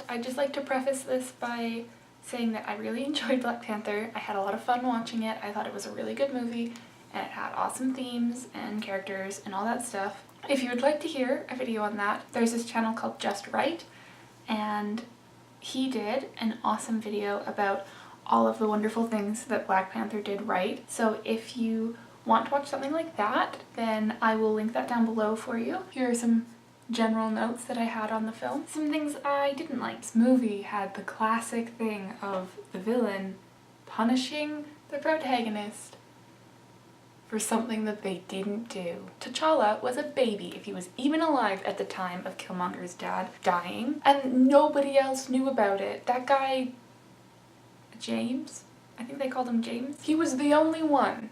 I'd just like to preface this by saying that I really enjoyed Black Panther. I had a lot of fun watching it. I thought it was a really good movie and it had awesome themes and characters and all that stuff. If you would like to hear a video on that, there's this channel called Just Right, and he did an awesome video about all of the wonderful things that Black Panther did right. So if you want to watch something like that, then I will link that down below for you. Here are some general notes that I had on the film. Some things I didn't like. This movie had the classic thing of the villain punishing the protagonist for something that they didn't do. T'Challa was a baby, if he was even alive at the time of Killmonger's dad dying, and nobody else knew about it. That guy, James? I think they called him James. He was the only one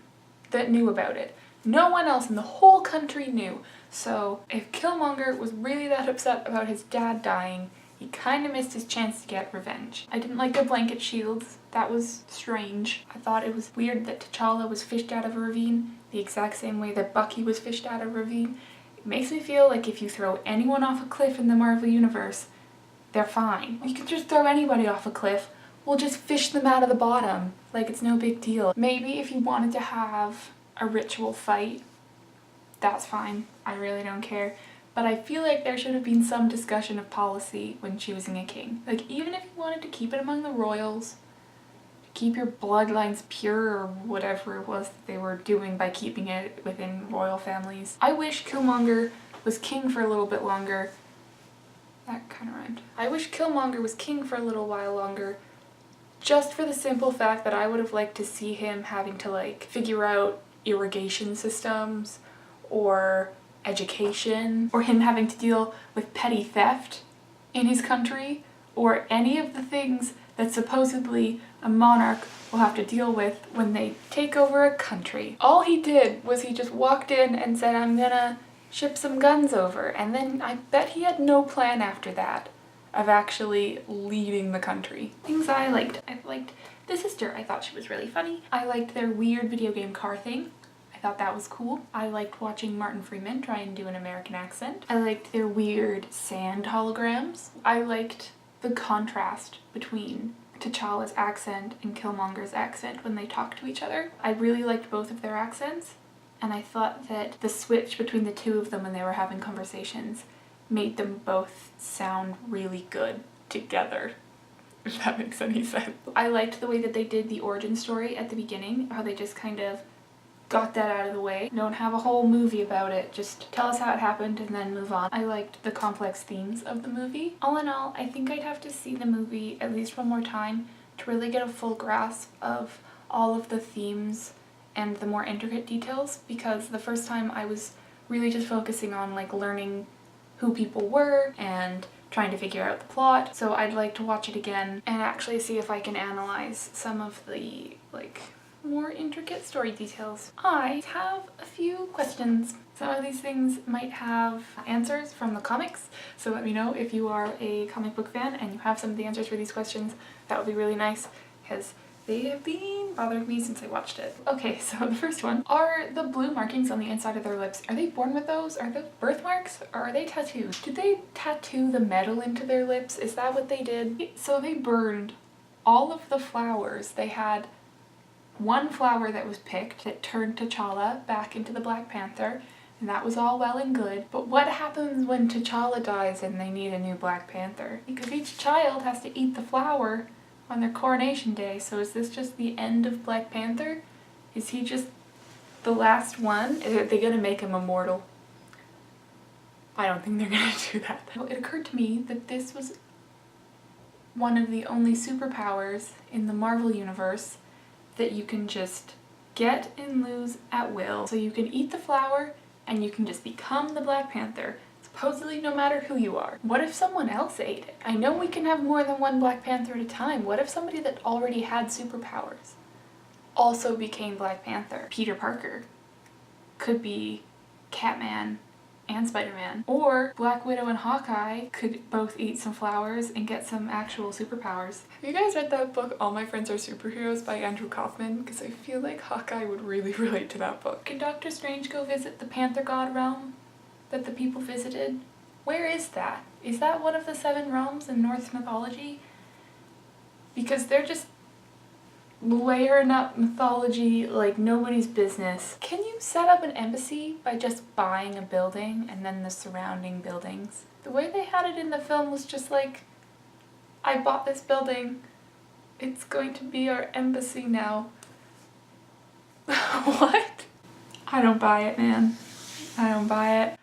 that knew about it. No one else in the whole country knew. So if Killmonger was really that upset about his dad dying, he kind of missed his chance to get revenge. I didn't like the blanket shields. That was strange. I thought it was weird that T'Challa was fished out of a ravine the exact same way that Bucky was fished out of a ravine. It makes me feel like if you throw anyone off a cliff in the Marvel Universe, they're fine. You can just throw anybody off a cliff. We'll just fish them out of the bottom. Like, it's no big deal. Maybe if you wanted to have a ritual fight, that's fine. I really don't care. But I feel like there should have been some discussion of policy when choosing a king. Like, even if you wanted to keep it among the royals, to keep your bloodlines pure or whatever it was that they were doing by keeping it within royal families. I wish Killmonger was king for a little bit longer. That kind of rhymed. I wish Killmonger was king for a little while longer, just for the simple fact that I would have liked to see him having to, like, figure out irrigation systems or education, or him having to deal with petty theft in his country, or any of the things that supposedly a monarch will have to deal with when they take over a country. All he did was he just walked in and said, I'm gonna ship some guns over, and then I bet he had no plan after that of actually leading the country. Things I liked. I liked the sister. I thought she was really funny. I liked their weird video game car thing. I thought that was cool. I liked watching Martin Freeman try and do an American accent. I liked their weird sand holograms. I liked the contrast between T'Challa's accent and Killmonger's accent when they talk to each other. I really liked both of their accents, and I thought that the switch between the two of them when they were having conversations made them both sound really good together, if that makes any sense. I liked the way that they did the origin story at the beginning, how they just kind of got that out of the way. Don't have a whole movie about it, just tell us how it happened and then move on. I liked the complex themes of the movie. All in all, I think I'd have to see the movie at least one more time to really get a full grasp of all of the themes and the more intricate details, because the first time I was really just focusing on, like, learning who people were and trying to figure out the plot. So I'd like to watch it again and actually see if I can analyze some of the, like, more intricate story details. I have a few questions. Some of these things might have answers from the comics, so let me know if you are a comic book fan and you have some of the answers for these questions. That would be really nice, because they have been bothering me since I watched it. Okay, so the first one. Are the blue markings on the inside of their lips, are they born with those? Are those birthmarks? Or are they tattoos? Did they tattoo the metal into their lips? Is that what they did? So they burned all of the flowers. They had one flower that was picked that turned T'Challa back into the Black Panther, and that was all well and good. But what happens when T'Challa dies and they need a new Black Panther? Because each child has to eat the flower on their coronation day, so is this just the end of Black Panther? Is he just the last one? Are they gonna make him immortal? I don't think they're gonna do that. It occurred to me that this was one of the only superpowers in the Marvel Universe that you can just get and lose at will. So you can eat the flower and you can just become the Black Panther, supposedly no matter who you are. What if someone else ate it? I know we can have more than one Black Panther at a time. What if somebody that already had superpowers also became Black Panther? Peter Parker could be Catman and Spider-Man. Or Black Widow and Hawkeye could both eat some flowers and get some actual superpowers. Have you guys read that book, All My Friends Are Superheroes by Andrew Kaufman? Because I feel like Hawkeye would really relate to that book. Can Doctor Strange go visit the Panther God realm that the people visited? Where is that? Is that one of the 7 realms in Norse mythology? Because they're just layering up mythology like nobody's business. Can you set up an embassy by just buying a building and then the surrounding buildings? The way they had it in the film was just like, I bought this building, it's going to be our embassy now. What? I don't buy it, man. I don't buy it.